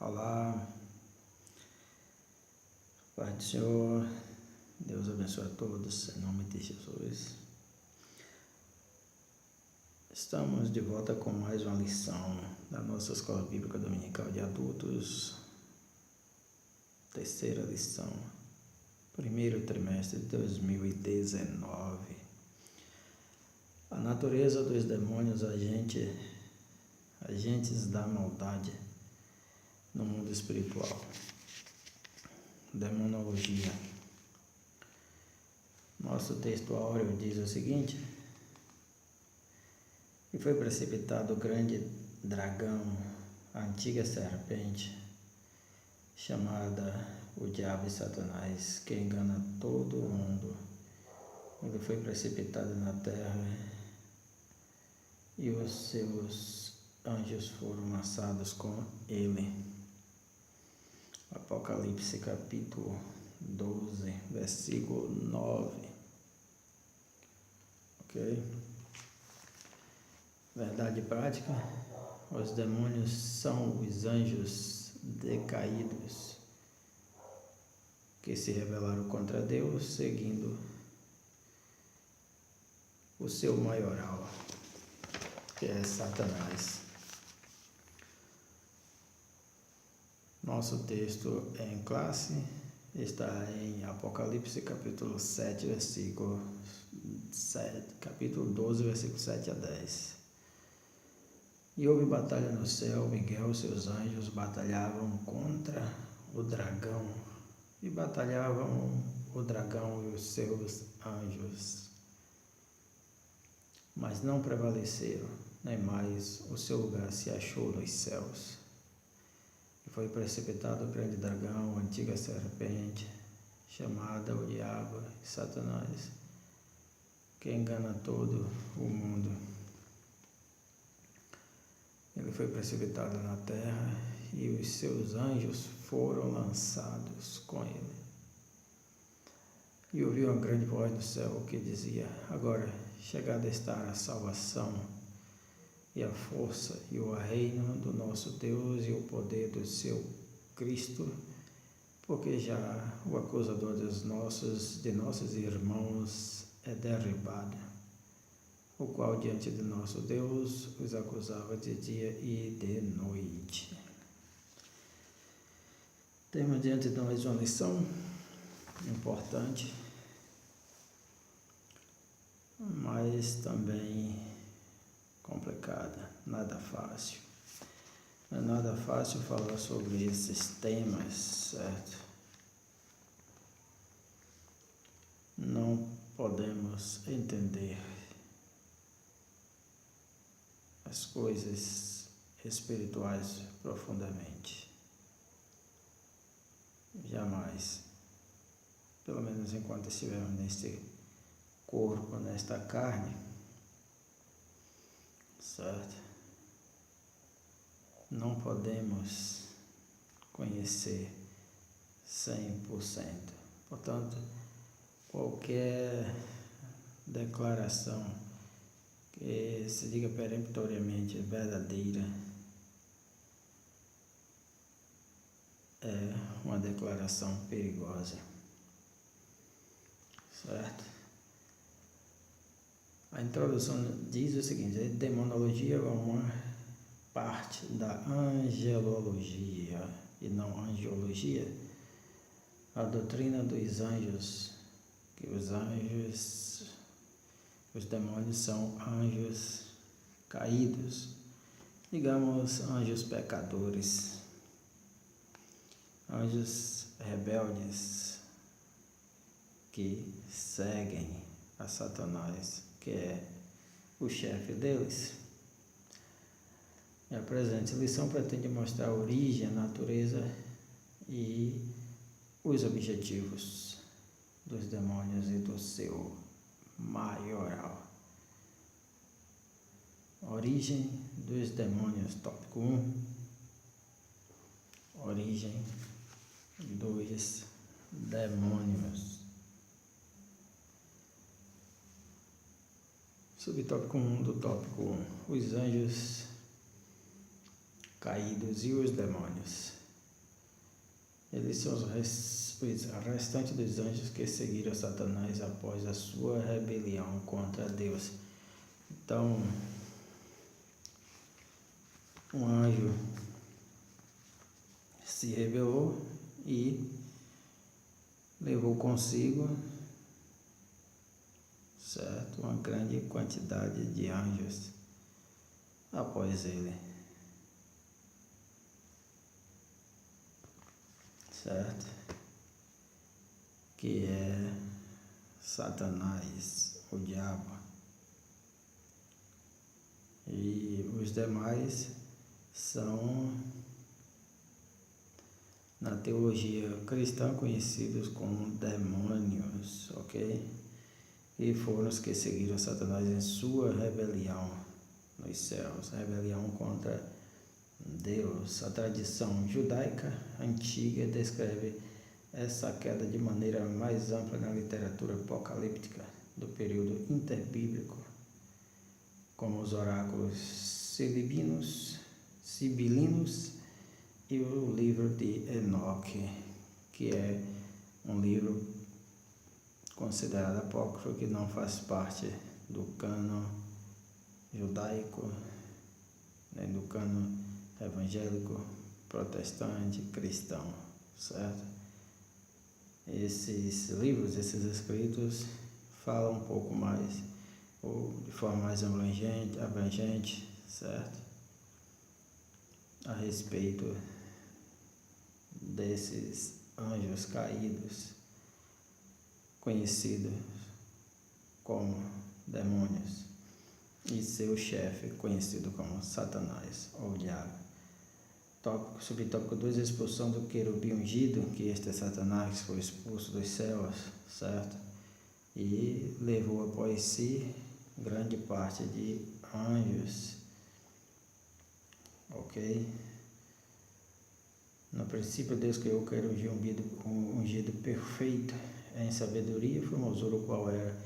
Olá, Pai do Senhor, Deus abençoe a todos, em nome de Jesus. Estamos de volta com mais uma lição da nossa Escola Bíblica Dominical de Adultos, terceira lição, primeiro trimestre de 2019. A natureza dos demônios, agentes da maldade no mundo espiritual. Demonologia. Nosso texto áureo diz o seguinte: e foi precipitado o grande dragão, a antiga serpente, chamada o Diabo e Satanás, que engana todo o mundo. Ele foi precipitado na terra e os seus anjos foram lançados com ele. Apocalipse capítulo 12, versículo 9. Ok? Verdade prática: os demônios são os anjos decaídos que se rebelaram contra Deus, seguindo o seu maioral, que é Satanás. Nosso texto em classe está em Apocalipse capítulo 7, versículo 7, capítulo 12, versículo 7 a 10. E houve batalha no céu, Miguel e seus anjos batalhavam contra o dragão, e batalhavam o dragão e os seus anjos, mas não prevaleceram, nem mais o seu lugar se achou nos céus. E foi precipitado o grande dragão, a antiga serpente, chamada o Diabo e Satanás, que engana todo o mundo. Ele foi precipitado na terra e os seus anjos foram lançados com ele. E ouviu uma grande voz do céu que dizia: agora chegada está a salvação e a força e o reino do nosso Deus e o poder do seu Cristo, porque já o acusador de nossos irmãos é derribado, o qual diante de nosso Deus os acusava de dia e de noite. Temos diante de nós uma lição importante, mas também complicada, nada fácil. Não é nada fácil falar sobre esses temas, certo? Não podemos entender as coisas espirituais profundamente. Jamais. Pelo menos enquanto estivermos neste corpo, nesta carne, certo? Não podemos conhecer 100%. Portanto, qualquer declaração que se diga peremptoriamente verdadeira é uma declaração perigosa, certo? A introdução diz o seguinte: a demonologia é uma parte da angelologia e não angiologia, a doutrina dos anjos, que os demônios são anjos caídos, digamos, anjos pecadores, anjos rebeldes que seguem a Satanás, que é o chefe deles. E a presente lição pretende mostrar a origem, a natureza e os objetivos dos demônios e do seu maioral. Origem dos demônios, tópico 1. Origem dos demônios. Subtópico 1 do tópico 1. Os anjos caídos e os demônios. Eles são os restantes dos anjos que seguiram Satanás após a sua rebelião contra Deus. Então, um anjo se rebelou e levou consigo, certo, uma grande quantidade de anjos após ele, certo, que é Satanás, o diabo, e os demais são, na teologia cristã, conhecidos como demônios, ok? E foram os que seguiram Satanás em sua rebelião nos céus, rebelião contra Deus. A tradição judaica antiga descreve essa queda de maneira mais ampla na literatura apocalíptica do período interbíblico, como os oráculos sibilinos e o livro de Enoque, que é um livro considerado apócrifo, que não faz parte do cânon judaico, nem do cânon evangélico, protestante, cristão, certo? Esses livros, esses escritos, falam um pouco mais, ou de forma mais abrangente, certo? A respeito desses anjos caídos, conhecidos como demônios, e seu chefe, conhecido como Satanás ou diabo. Subtópico 2, a expulsão do querubim ungido, que este é Satanás, foi expulso dos céus, certo? E levou após si grande parte de anjos, ok? No princípio, Deus criou o querubim ungido perfeito em sabedoria e formosura, o qual era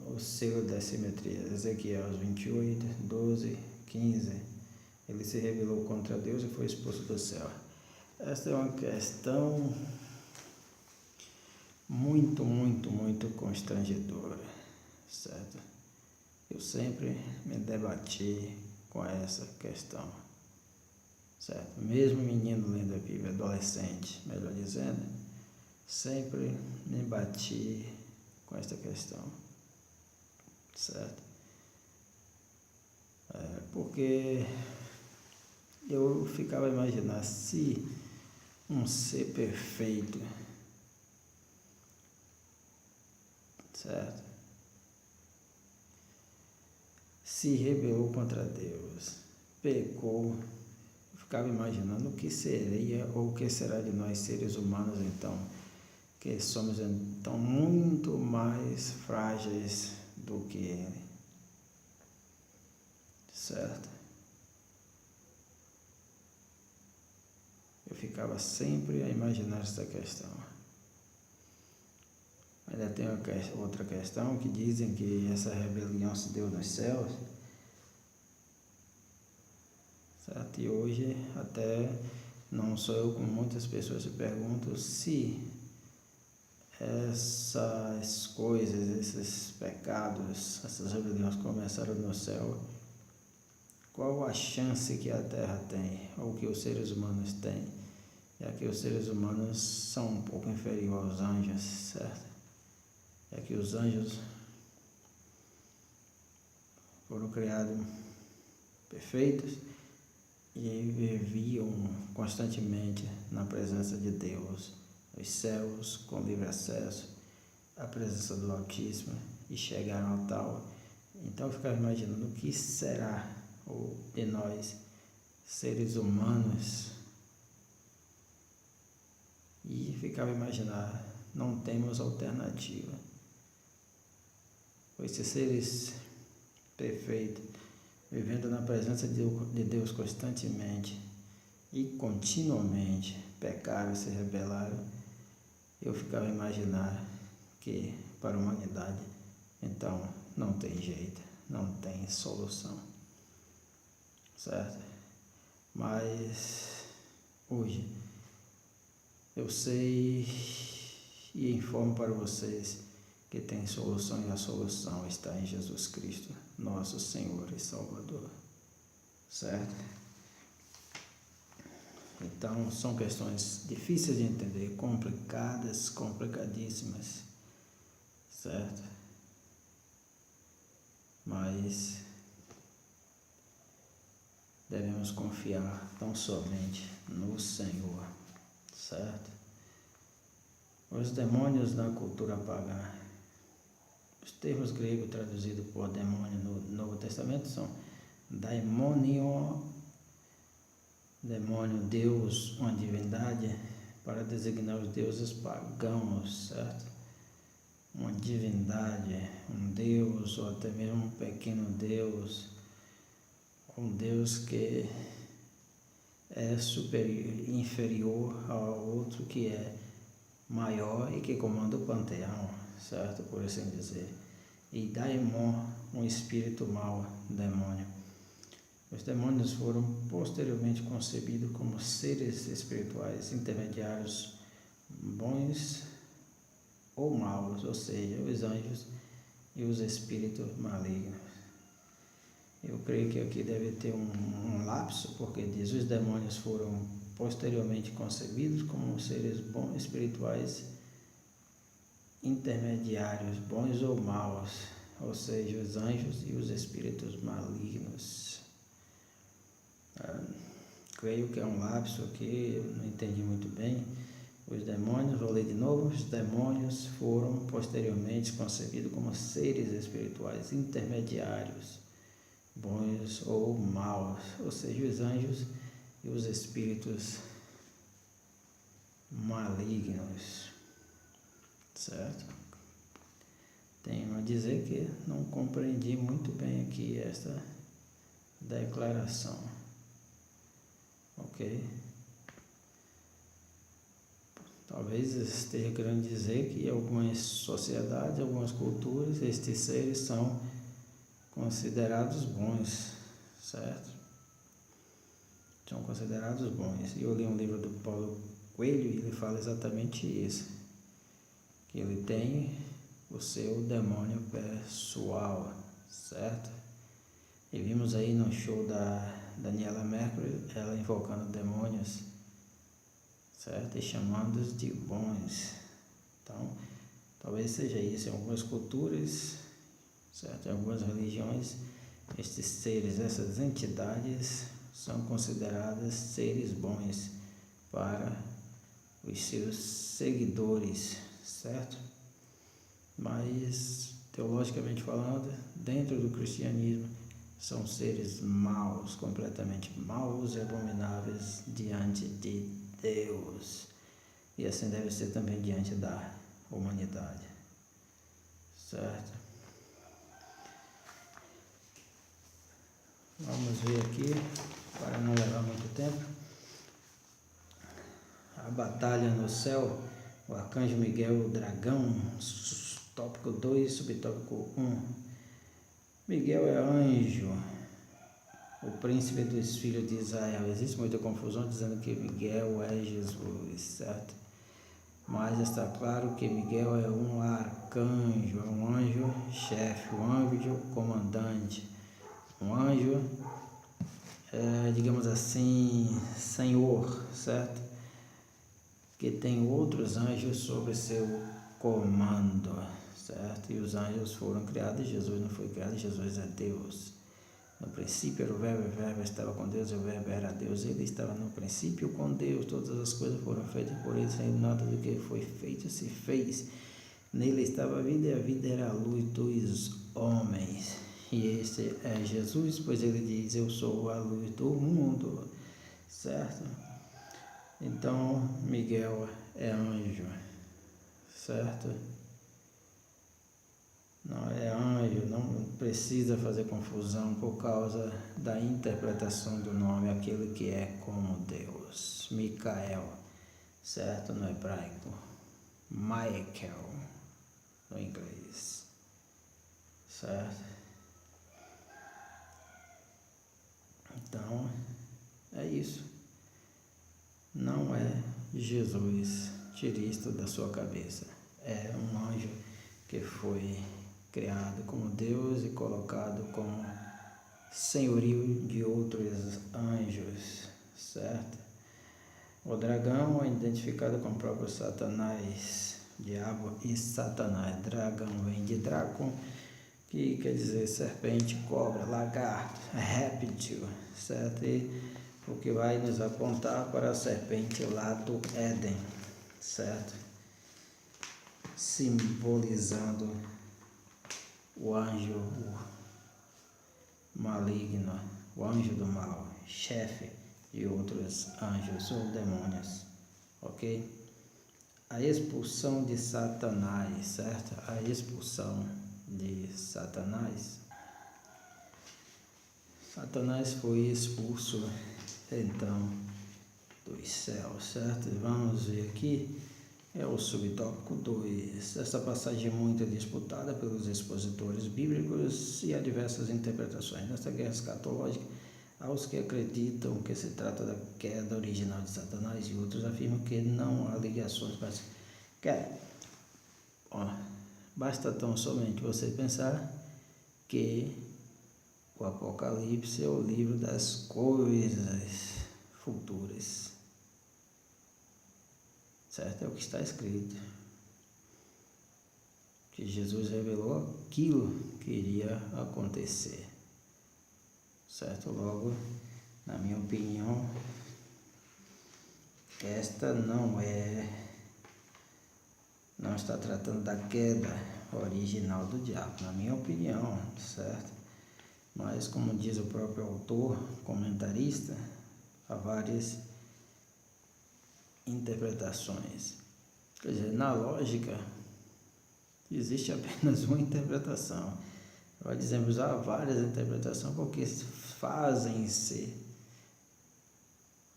o selo da simetria. Ezequiel 28, 12, 15. Ele se rebelou contra Deus e foi expulso do céu. Esta é uma questão muito constrangedora, certo? Eu sempre me debati com essa questão, certo? Mesmo menino lendo a Bíblia, adolescente, melhor dizendo, sempre me bati com esta questão, certo? Porque eu ficava a imaginar, se um ser perfeito, certo, se rebelou contra Deus, pecou, eu ficava imaginando o que seria ou o que será de nós seres humanos, então, que somos então muito mais frágeis do que ele, certo? Eu ficava sempre a imaginar essa questão. Ainda tem outra questão, que dizem que essa rebelião se deu nos céus, certo? E hoje até não sou eu, como muitas pessoas se perguntam, se essas coisas, esses pecados, essas rebeliões começaram no céu, qual a chance que a Terra tem, ou que os seres humanos têm, já que os seres humanos são um pouco inferiores aos anjos, certo? Já que os anjos foram criados perfeitos e viviam constantemente na presença de Deus, nos céus, com livre acesso à presença do Altíssimo, e chegaram ao tal. Então eu ficava imaginando o que será de nós, seres humanos, e ficava a imaginar, não temos alternativa. Esses seres perfeitos, vivendo na presença de Deus constantemente e continuamente, pecaram e se rebelaram. Eu ficava a imaginar que para a humanidade, então, não tem jeito, não tem solução, certo? Mas hoje eu sei e informo para vocês que tem solução, e a solução está em Jesus Cristo, nosso Senhor e Salvador, certo? Então, são questões difíceis de entender, complicadas, complicadíssimas, certo? Mas devemos confiar tão somente no Senhor, certo? Os demônios da cultura pagã, os termos gregos traduzidos por demônio no Novo Testamento são daimonion, demônio, Deus, uma divindade, para designar os deuses pagãos, certo? Uma divindade, um Deus, ou até mesmo um pequeno Deus, um Deus que é superior, inferior ao outro que é maior e que comanda o panteão, certo? Por assim dizer. E daimon, um espírito mau, demônio. Os demônios foram posteriormente concebidos como seres espirituais intermediários, bons ou maus, ou seja, os anjos e os espíritos malignos. Eu creio que aqui deve ter um lapso, porque diz: os demônios foram posteriormente concebidos como seres bons espirituais intermediários, bons ou maus, ou seja, os anjos e os espíritos malignos. Creio que é um lapso aqui, eu não entendi muito bem. Os demônios, vou ler de novo: os demônios foram posteriormente concebidos como seres espirituais intermediários, bons ou maus, ou seja, os anjos e os espíritos malignos, certo? Tenho a dizer que não compreendi muito bem aqui esta declaração, ok? Talvez esteja querendo dizer que em algumas sociedades, algumas culturas, estes seres são considerados bons, certo? São considerados bons. E eu li um livro do Paulo Coelho e ele fala exatamente isso, que ele tem o seu demônio pessoal, certo? E vimos aí no show da Daniela Mercury, ela invocando demônios, certo? E chamando-os de bons. Então, talvez seja isso em algumas culturas, certo? Em algumas religiões, estes seres, essas entidades são consideradas seres bons para os seus seguidores, certo? Mas, teologicamente falando, dentro do cristianismo, são seres maus, completamente maus e abomináveis diante de Deus. E assim deve ser também diante da humanidade, certo? Vamos ver aqui, para não levar muito tempo. A batalha no céu, o arcanjo Miguel, o dragão, tópico 2, subtópico 1. Miguel é anjo, o príncipe dos filhos de Israel. Existe muita confusão dizendo que Miguel é Jesus, certo? Mas está claro que Miguel é um arcanjo, é um anjo-chefe, um anjo comandante, um anjo, digamos assim, senhor, certo? Que tem outros anjos sob seu comando, certo? E os anjos foram criados, Jesus não foi criado, Jesus é Deus. No princípio era o Verbo estava com Deus, e o Verbo era Deus. Ele estava no princípio com Deus, todas as coisas foram feitas por ele, sem nada do que foi feito se fez. Nele estava a vida, e a vida era a luz dos homens. E esse é Jesus, pois ele diz: eu sou a luz do mundo, certo? Então, Miguel é anjo, certo? Não é anjo, não precisa fazer confusão por causa da interpretação do nome, aquele que é como Deus. Micael, certo? No hebraico. Michael, no inglês, certo? Então, é isso. Não é Jesus, tire isto da sua cabeça. É um anjo que foi criado como Deus e colocado como senhorio de outros anjos, certo? O dragão é identificado com o próprio Satanás, diabo e Satanás. Dragão vem de Draco, que quer dizer serpente, cobra, lagarto, réptil, certo? E o que vai nos apontar para a serpente lá do Éden, certo? Simbolizando o anjo maligno, o anjo do mal, chefe de outros anjos ou demônios, ok? A expulsão de Satanás, certo? A expulsão de Satanás. Satanás foi expulso, então, dos céus, certo? Vamos ver aqui, é o subtópico 2. Essa passagem é muito disputada pelos expositores bíblicos e há diversas interpretações. Nesta guerra escatológica, há os que acreditam que se trata da queda original de Satanás e outros afirmam que não há ligações. Basta tão somente você pensar que o Apocalipse é o livro das coisas futuras, certo? É o que está escrito, que Jesus revelou aquilo que iria acontecer, certo? Logo, na minha opinião, esta não está tratando da queda original do diabo, na minha opinião, certo? Mas, como diz o próprio autor, comentarista, há várias interpretações. Quer dizer, na lógica, existe apenas uma interpretação. Nós dizemos há várias interpretações porque fazem-se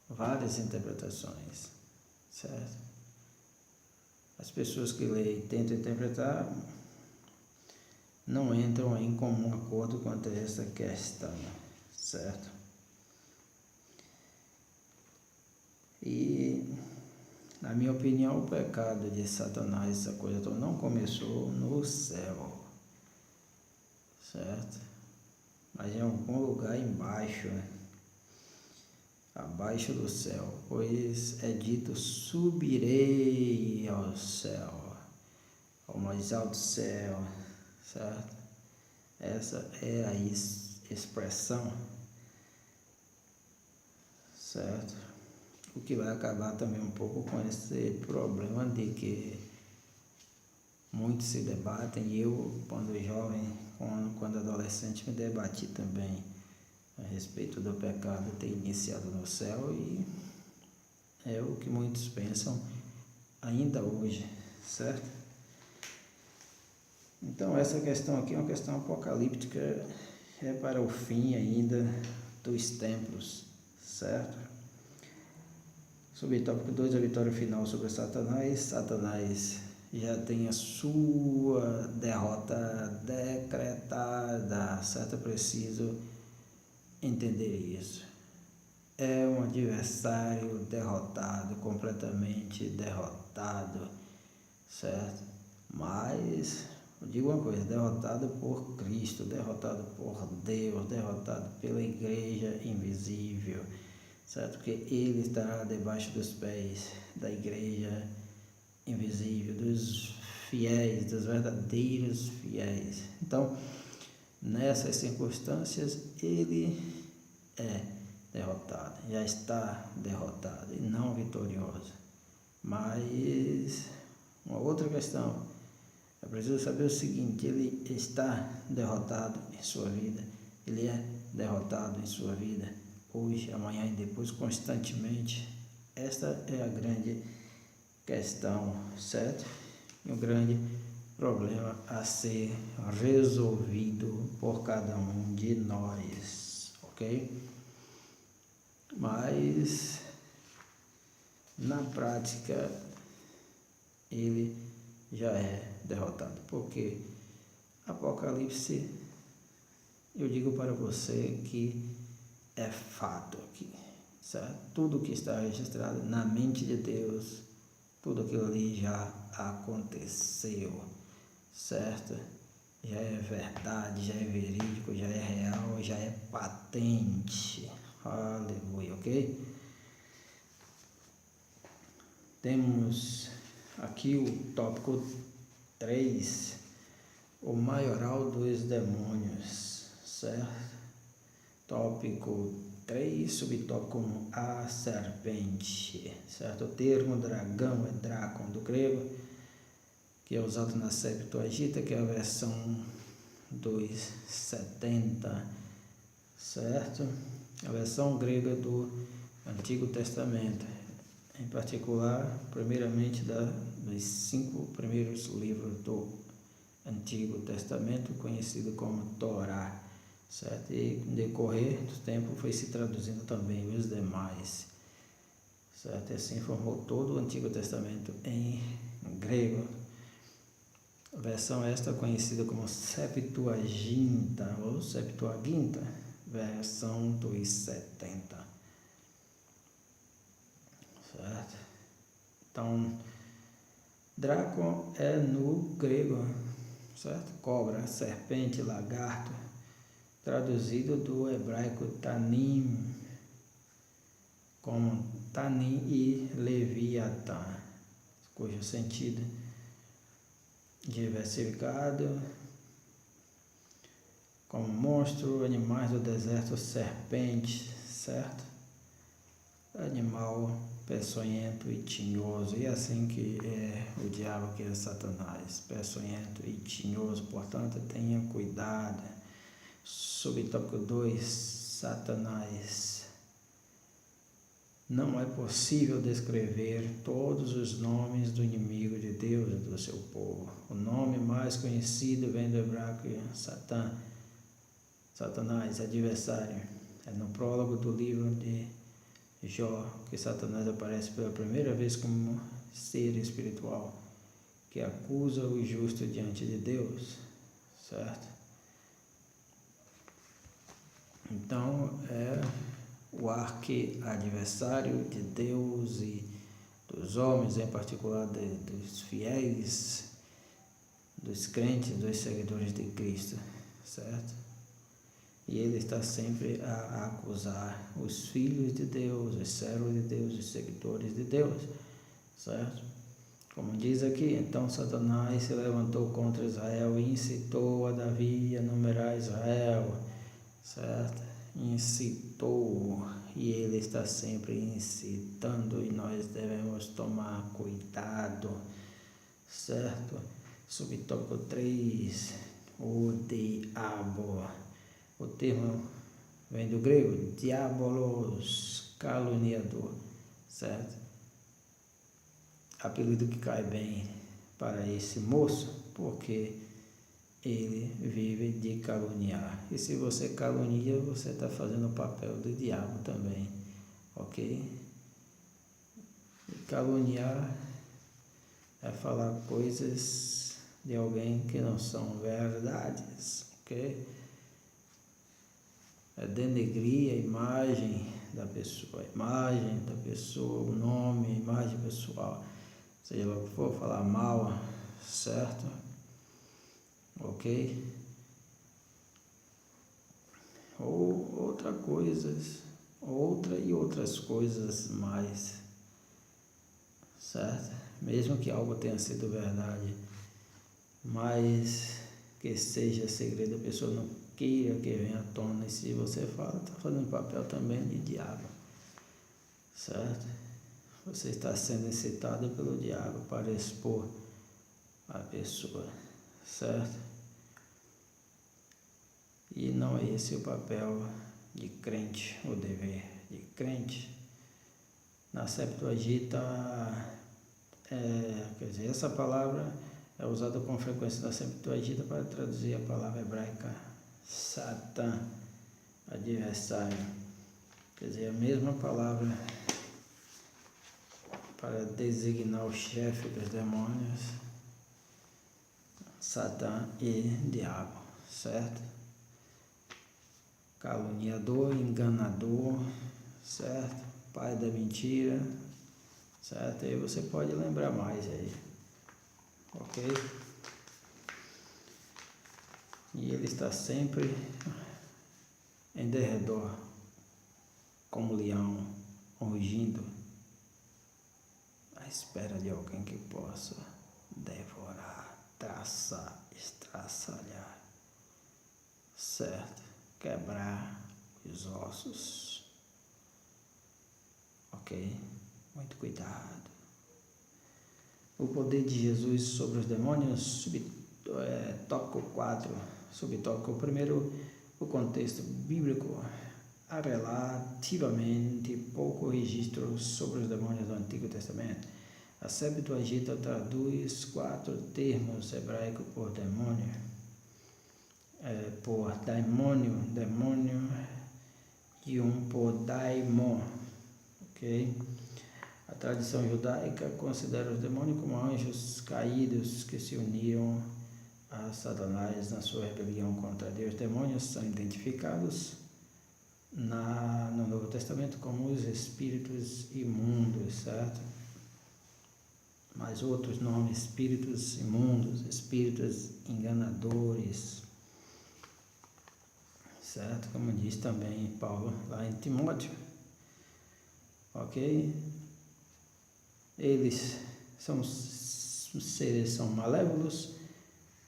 várias interpretações, certo? As pessoas que leem e tentam interpretar não entram em comum acordo quanto a essa questão, certo? E, na minha opinião, o pecado de Satanás, essa coisa toda, não começou no céu, certo? Mas em algum lugar embaixo, abaixo do céu, pois é dito: subirei ao céu, ao mais alto céu, certo? Essa é a expressão, certo? O que vai acabar também um pouco com esse problema de que muitos se debatem, e eu, quando jovem, quando adolescente, me debati também a respeito do pecado ter iniciado no céu, e é o que muitos pensam ainda hoje, certo? Então, essa questão aqui é uma questão apocalíptica, é para o fim ainda dos tempos, certo? Subtópico 2, a vitória final sobre Satanás. Satanás já tem a sua derrota decretada, certo? É preciso entender isso. É um adversário derrotado, completamente derrotado, certo? Mas eu digo uma coisa: derrotado por Cristo, derrotado por Deus, derrotado pela igreja invisível, certo? Porque ele está debaixo dos pés da igreja invisível, dos fiéis, dos verdadeiros fiéis. Então, nessas circunstâncias, ele é derrotado, já está derrotado e não vitorioso. Mas uma outra questão, é preciso saber o seguinte: ele está derrotado em sua vida, ele é derrotado em sua vida, hoje, amanhã e depois, constantemente. Esta é a grande questão, certo? E um grande problema a ser resolvido por cada um de nós, ok? Mas, na prática, ele já é derrotado, porque Apocalipse, eu digo para você que é fato aqui, certo? Tudo que está registrado na mente de Deus, tudo aquilo ali já aconteceu, certo? Já é verdade, já é verídico, já é real, já é patente. Aleluia, ok? Temos aqui o tópico 3, o maioral dos demônios, certo? Tópico 3, subtópico 1, a serpente, certo? O termo dragão é Drácon do grego, que é usado na Septuaginta, que é a versão 270, certo? A versão grega do Antigo Testamento, em particular, primeiramente dos 5 primeiros livros do Antigo Testamento, conhecido como Torá, certo? E no decorrer do tempo foi se traduzindo também os demais, certo? E assim formou todo o Antigo Testamento em grego. A versão esta conhecida como Septuaginta ou Septuaginta, versão 270, certo? Então, Drácon é no grego, certo? Cobra, serpente, lagarto, traduzido do hebraico Tanim, como Tanim e Leviatã, cujo sentido diversificado como monstro, animais do deserto, serpente, certo? Animal peçonhento e tinhoso, e assim que é o diabo, que é Satanás, peçonhento e tinhoso, portanto tenha cuidado. Subtópico 2, Satanás. Não é possível descrever todos os nomes do inimigo de Deus e do seu povo. O nome mais conhecido vem do hebraico Satã, Satanás, adversário. É no prólogo do livro de Jó que Satanás aparece pela primeira vez como ser espiritual que acusa o justo diante de Deus, certo? Então é o arqui-adversário de Deus e dos homens, em particular dos fiéis, dos crentes, dos seguidores de Cristo, certo? E ele está sempre a acusar os filhos de Deus, os servos de Deus, os seguidores de Deus, certo? Como diz aqui, então Satanás se levantou contra Israel e incitou a Davi a numerar Israel, certo? Incitou, e ele está sempre incitando, e nós devemos tomar cuidado, certo? Subtópico 3, o diabo. O termo vem do grego, diabolos, caluniador, certo? Apelido que cai bem para esse moço, porque ele vive de caluniar. E se você calunia, você está fazendo o papel do diabo também, ok? E caluniar é falar coisas de alguém que não são verdades, ok? É denegrir a imagem da pessoa, o nome, a imagem pessoal, seja lá o que for, falar mal, certo? Ok? Ou outras coisas mais, certo? Mesmo que algo tenha sido verdade, mas que seja segredo, a pessoa não queira que venha à tona, e se você fala, está fazendo papel também de diabo, certo? Você está sendo incitado pelo diabo para expor a pessoa, certo? E não é esse o papel de crente, o dever de crente. Na Septuaginta, quer dizer, essa palavra é usada com frequência na Septuaginta para traduzir a palavra hebraica Satã, adversário. Quer dizer, a mesma palavra para designar o chefe dos demônios, Satã e diabo, certo? Caluniador, enganador, certo? pai da mentira, certo? Aí você pode lembrar mais aí, ok? E ele está sempre em derredor, como leão, rugindo, à espera de alguém que possa devorar, traçar, estraçalhar, certo? Quebrar os ossos, ok? Muito cuidado. O poder de Jesus sobre os demônios, tópico 4, subtópico 1, o contexto bíblico. Há relativamente pouco registro sobre os demônios do Antigo Testamento. A Septuaginta traduz 4 termos hebraicos por demônio, demônio e um por daimon, ok? A tradição judaica considera os demônios como anjos caídos que se uniram a Satanás na sua rebelião contra Deus. Demônios são identificados no Novo Testamento como os espíritos imundos, certo? Mas outros nomes, espíritos imundos, espíritos enganadores, certo? Como diz também Paulo lá em Timóteo, ok? Eles são seres, são malévolos,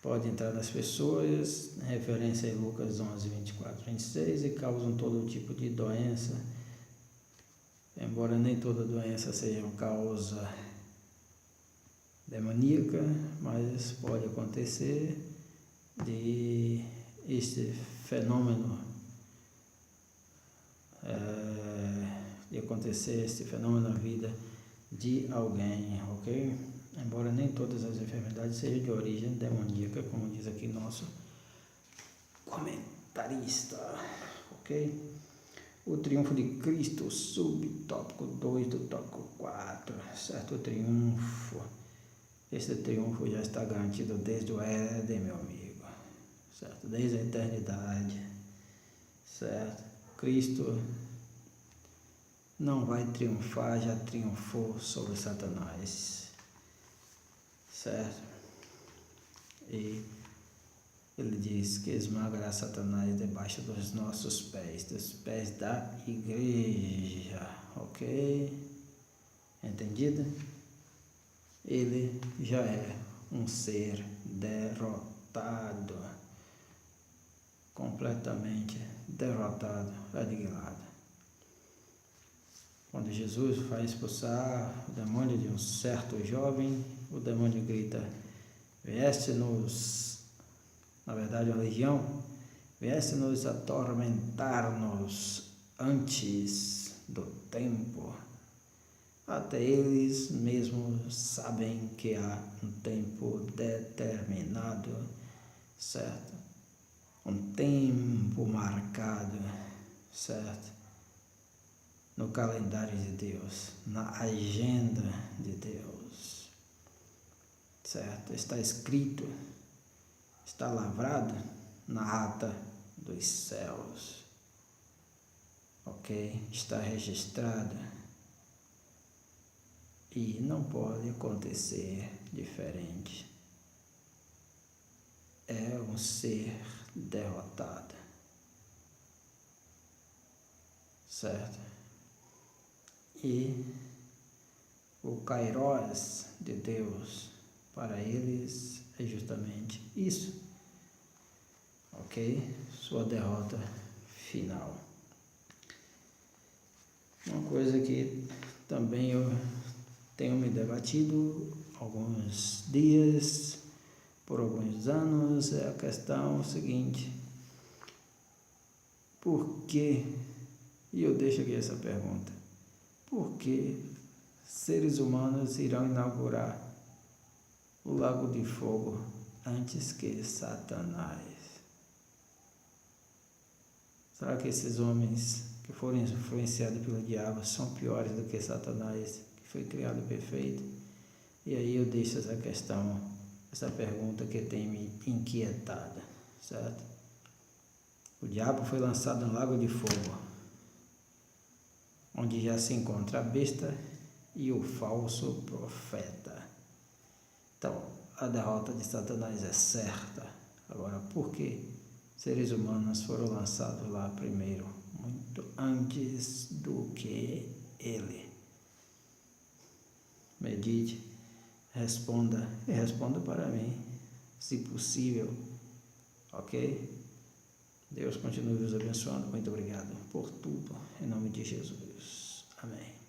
podem entrar nas pessoas, referência em Lucas 11, 24, 26, e causam todo tipo de doença, embora nem toda doença seja uma causa demoníaca, mas pode acontecer de este fenômeno, na vida de alguém, ok? Embora nem todas as enfermidades sejam de origem demoníaca, como diz aqui nosso comentarista, ok? O triunfo de Cristo, subtópico 2 do tópico 4, certo? O triunfo. Esse triunfo já está garantido desde o Éden, meu amigo, certo? Desde a eternidade, certo? Cristo não vai triunfar, já triunfou sobre Satanás, certo? E ele diz que esmagará Satanás debaixo dos nossos pés, dos pés da igreja, ok? Entendido? Ele já é um ser derrotado, completamente derrotado, aniquilado. Quando Jesus vai expulsar o demônio de um certo jovem, o demônio grita: vieste-nos, na verdade uma legião, vieste-nos atormentar-nos antes do tempo. Até eles mesmos sabem que há um tempo determinado, certo? Um tempo marcado, certo? No calendário de Deus, na agenda de Deus, certo? Está escrito, está lavrado na ata dos céus, ok? Está registrado e não pode acontecer diferente. É um ser derrotado, certo? E o Kairos de Deus para eles é justamente isso, ok? Sua derrota final. Uma coisa que também eu tenho me debatido alguns dias, por alguns anos, é a questão seguinte: por que, e eu deixo aqui essa pergunta, por que seres humanos irão inaugurar o lago de fogo antes que Satanás? Será que esses homens que foram influenciados pelo diabo são piores do que Satanás, que foi criado perfeito? E aí eu deixo essa questão, essa pergunta que tem me inquietado, certo? O diabo foi lançado no lago de fogo. onde já se encontra a besta e o falso profeta. Então, a derrota de Satanás é certa. Agora, por que seres humanos foram lançados lá primeiro, muito antes do que ele? Medite, responda e responda para mim, se possível, ok? Deus continue vos abençoando. Muito obrigado por tudo, em nome de Jesus. Amém.